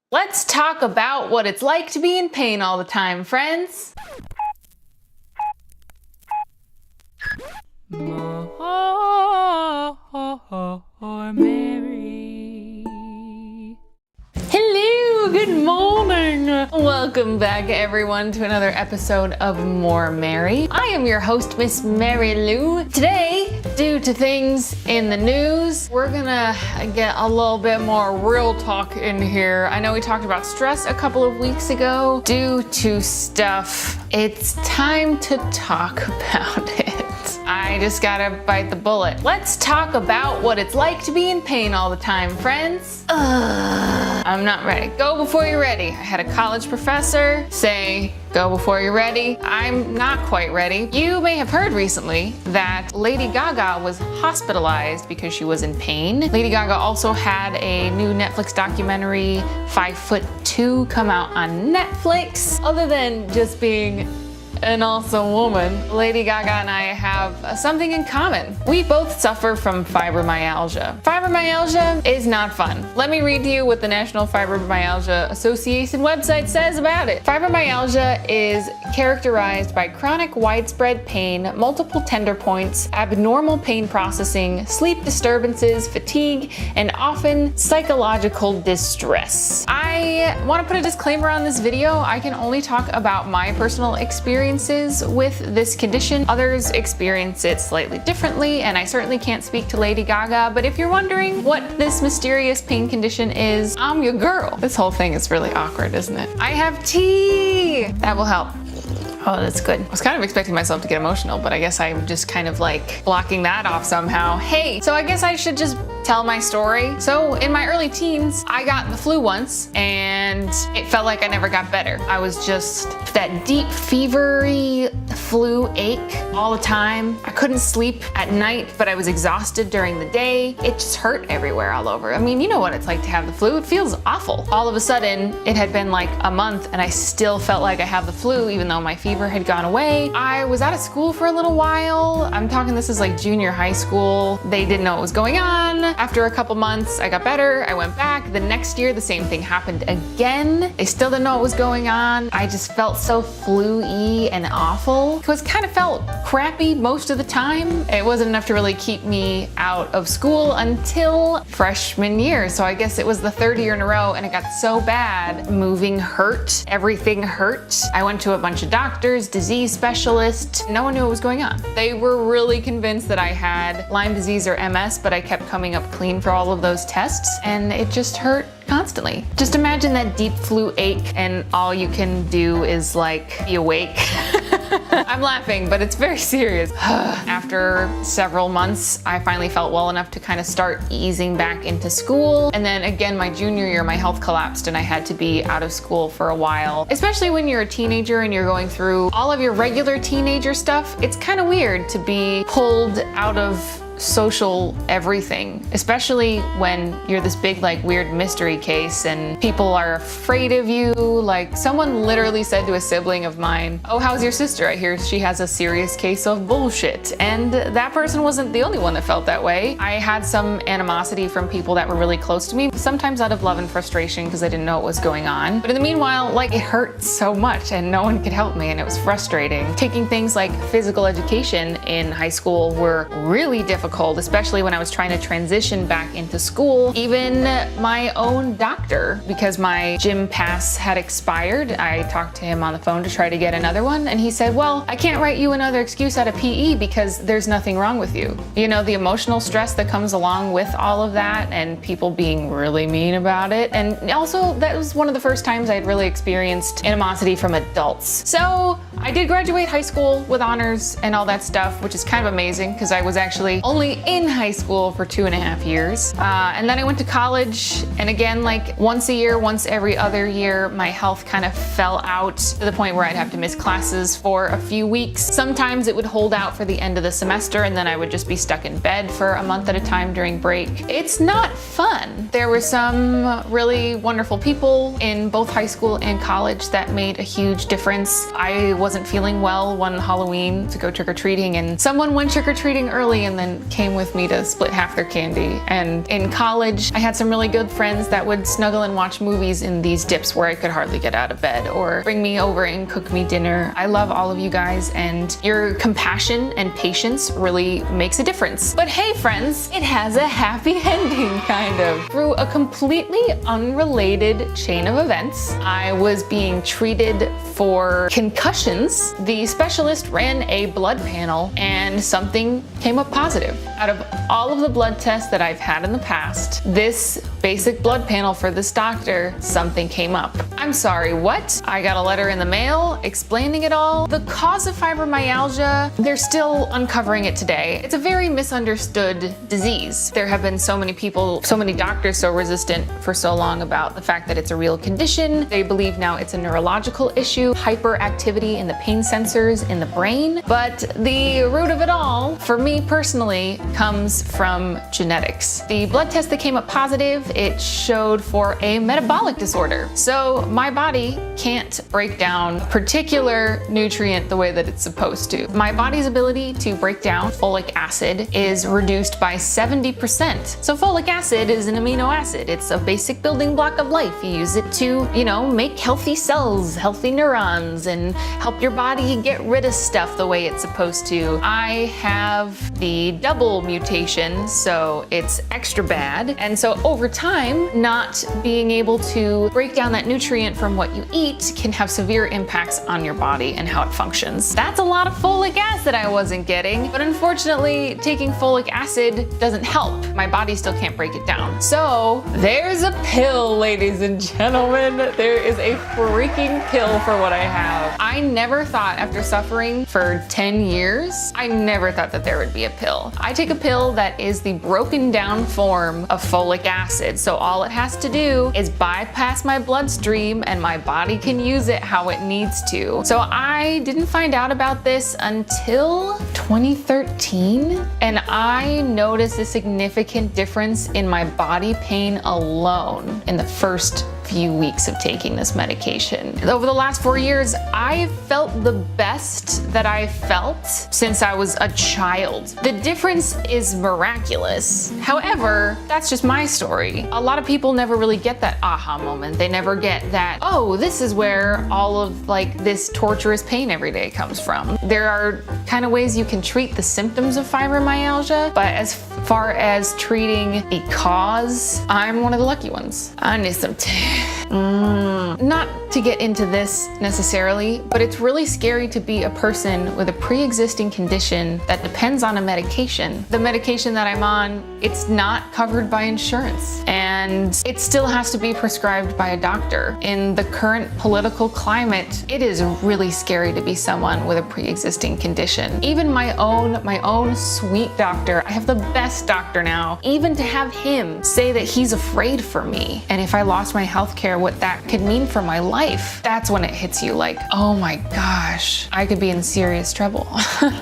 Let's talk about what it's like to be in pain all the time, friends. More Mary. Hello, good morning. Welcome back everyone to another episode of More Mary. I am your host, Miss Mary Lou. Today, due to things in the news, we're gonna get a little bit more real talk in here. I know we talked about stress a couple of weeks ago. Due to stuff, it's time to talk about it. I just gotta bite the bullet. Let's talk about what it's like to be in pain all the time, friends. I'm not ready. Go before you're ready. I had a college professor say, go before you're ready. I'm not quite ready. You may have heard recently that Lady Gaga was hospitalized because she was in pain. Lady Gaga also had a new Netflix documentary, 5'2", come out on Netflix. Other than just being an awesome woman, Lady Gaga and I have something in common. We both suffer from fibromyalgia. Fibromyalgia is not fun. Let me read to you what the National Fibromyalgia Association website says about it. Fibromyalgia is characterized by chronic widespread pain, multiple tender points, abnormal pain processing, sleep disturbances, fatigue, and often psychological distress. I want to put a disclaimer on this video. I can only talk about my personal experiences with this condition. Others experience it slightly differently, and I certainly can't speak to Lady Gaga, but if you're wondering what this mysterious pain condition is, I'm your girl. This whole thing is really awkward, isn't it? I have tea! That will help. Oh, that's good. I was kind of expecting myself to get emotional, but I guess I'm just kind of like blocking that off somehow. Hey, so I guess I should just tell my story. So in my early teens, I got the flu once and it felt like I never got better. I was just that deep fevery flu ache all the time. I couldn't sleep at night, but I was exhausted during the day. It just hurt everywhere all over. I mean, you know what it's like to have the flu. It feels awful. All of a sudden, it had been like a month and I still felt like I have the flu even though my fever had gone away. I was out of school for a little while. I'm talking this is like junior high school. They didn't know what was going on. After a couple months, I got better. I went back. The next year, the same thing happened again. They still didn't know what was going on. I just felt so flu-y and awful. It was kind of felt crappy most of the time. It wasn't enough to really keep me out of school until freshman year. So I guess it was the third year in a row and it got so bad. Moving hurt. Everything hurt. I went to a bunch of doctors, disease specialists. No one knew what was going on. They were really convinced that I had Lyme disease or MS, but I kept coming up clean for all of those tests and it just hurt constantly. Just imagine that deep flu ache and all you can do is like be awake. I'm laughing, but it's very serious. After several months, I finally felt well enough to kind of start easing back into school. And then again, my junior year, my health collapsed and I had to be out of school for a while. Especially when you're a teenager and you're going through all of your regular teenager stuff, it's kind of weird to be pulled out of social everything, especially when you're this big like weird mystery case and people are afraid of you. Like someone literally said to a sibling of mine, oh, how's your sister? I hear she has a serious case of bullshit. And that person wasn't the only one that felt that way. I had some animosity from people that were really close to me, sometimes out of love and frustration because I didn't know what was going on. But in the meanwhile, like it hurt so much and no one could help me and it was frustrating. Taking things like physical education in high school were really difficult, especially when I was trying to transition back into school. Even my own doctor, because my gym pass had expired, I talked to him on the phone to try to get another one, and he said, well, I can't write you another excuse out of PE because there's nothing wrong with you. You know, the emotional stress that comes along with all of that and people being really mean about it. And also, that was one of the first times I'd really experienced animosity from adults. So I did graduate high school with honors and all that stuff, which is kind of amazing because I was actually only in high school for 2.5 years. And then I went to college, and again, like once a year, once every other year, my health kind of fell out to the point where I'd have to miss classes for a few weeks. Sometimes it would hold out for the end of the semester, and then I would just be stuck in bed for a month at a time during break. It's not fun. There were some really wonderful people in both high school and college that made a huge difference. I wasn't feeling well one Halloween to go trick-or-treating, and someone went trick-or-treating early and then came with me to split half their candy. And in college, I had some really good friends that would snuggle and watch movies in these dips where I could hardly get out of bed, or bring me over and cook me dinner. I love all of you guys, and your compassion and patience really makes a difference. But hey friends, it has a happy ending, kind of. Through a completely unrelated chain of events, I was being treated for concussions. The specialist ran a blood panel and something came up positive. Out of all of the blood tests that I've had in the past, this basic blood panel for this doctor, something came up. I'm sorry, what? I got a letter in the mail explaining it all. The cause of fibromyalgia, they're still uncovering it today. It's a very misunderstood disease. There have been so many people, so many doctors so resistant for so long about the fact that it's a real condition. They believe now it's a neurological issue, hyperactivity in the pain sensors in the brain. But the root of it all, for me personally, comes from genetics. The blood test that came up positive, it showed for a metabolic disorder. So my body can't break down a particular nutrient the way that it's supposed to. My body's ability to break down folic acid is reduced by 70%. So folic acid is an amino acid. It's a basic building block of life. You use it to, you know, make healthy cells, healthy neurons, and help your body get rid of stuff the way it's supposed to. I have the double mutation, so it's extra bad. And so over time, not being able to break down that nutrient from what you eat can have severe impacts on your body and how it functions. That's a lot of folic acid I wasn't getting, but unfortunately, taking folic acid doesn't help. My body still can't break it down. So there's a pill, ladies and gentlemen. There is a freaking pill for what I have. I never thought, after suffering for 10 years, I never thought that there would be a pill. I take a pill that is the broken down form of folic acid. So all it has to do is bypass my bloodstream and my body can use it how it needs to. So I didn't find out about this until 2013, and I noticed a significant difference in my body pain alone in the first few weeks of taking this medication. Over the last 4 years, I felt the best that I felt since I was a child. The difference is miraculous. However, that's just my story. A lot of people never really get that aha moment. They never get that, oh, this is where all of like this torturous pain every day comes from. There are kind of ways you can treat the symptoms of fibromyalgia, but as far as treating a cause, I'm one of the lucky ones. I need some Not to get into this necessarily, but it's really scary to be a person with a pre-existing condition that depends on a medication. The medication that I'm on, it's not covered by insurance, and it still has to be prescribed by a doctor. In the current political climate, it is really scary to be someone with a pre-existing condition. Even my own sweet doctor, I have the best doctor now, even to have him say that he's afraid for me, and if I lost my healthcare, what that could mean for my life, that's when it hits you like, oh my gosh, I could be in serious trouble.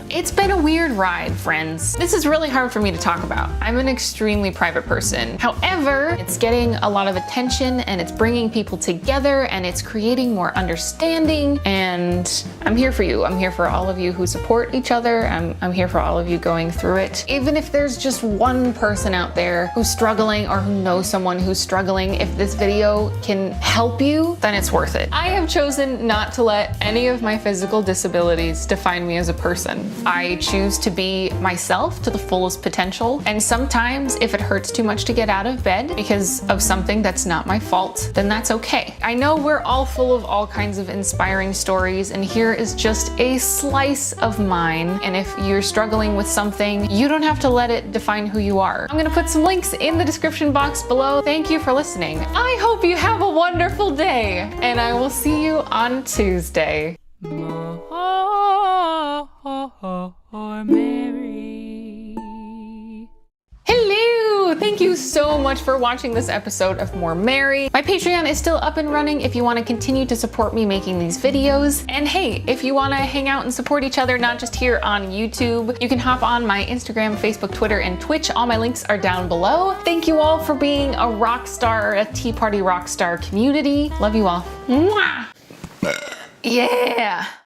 It's been a weird ride, friends. This is really hard for me to talk about. I'm an extremely private person. However, it's getting a lot of attention and it's bringing people together and it's creating more understanding, and I'm here for you. I'm here for all of you who support each other. I'm here for all of you going through it. Even if there's just one person out there who's struggling or who knows someone who's struggling, if this video can help you, then it's worth it. I have chosen not to let any of my physical disabilities define me as a person. I choose to be myself to the fullest potential, and sometimes if it hurts too much to get out of bed because of something that's not my fault, then that's okay. I know we're all full of all kinds of inspiring stories, and here is just a slice of mine. And if you're struggling with something, you don't have to let it define who you are. I'm gonna put some links in the description box below. Thank you for listening. I hope you have a wonderful day, and I will see you on Tuesday. Hello! Thank you so much for watching this episode of More Mary. My Patreon is still up and running if you want to continue to support me making these videos. And hey, if you want to hang out and support each other, not just here on YouTube, you can hop on my Instagram, Facebook, Twitter, and Twitch. All my links are down below. Thank you all for being a rock star, a Tea Party rock star community. Love you all. Mwah! Yeah!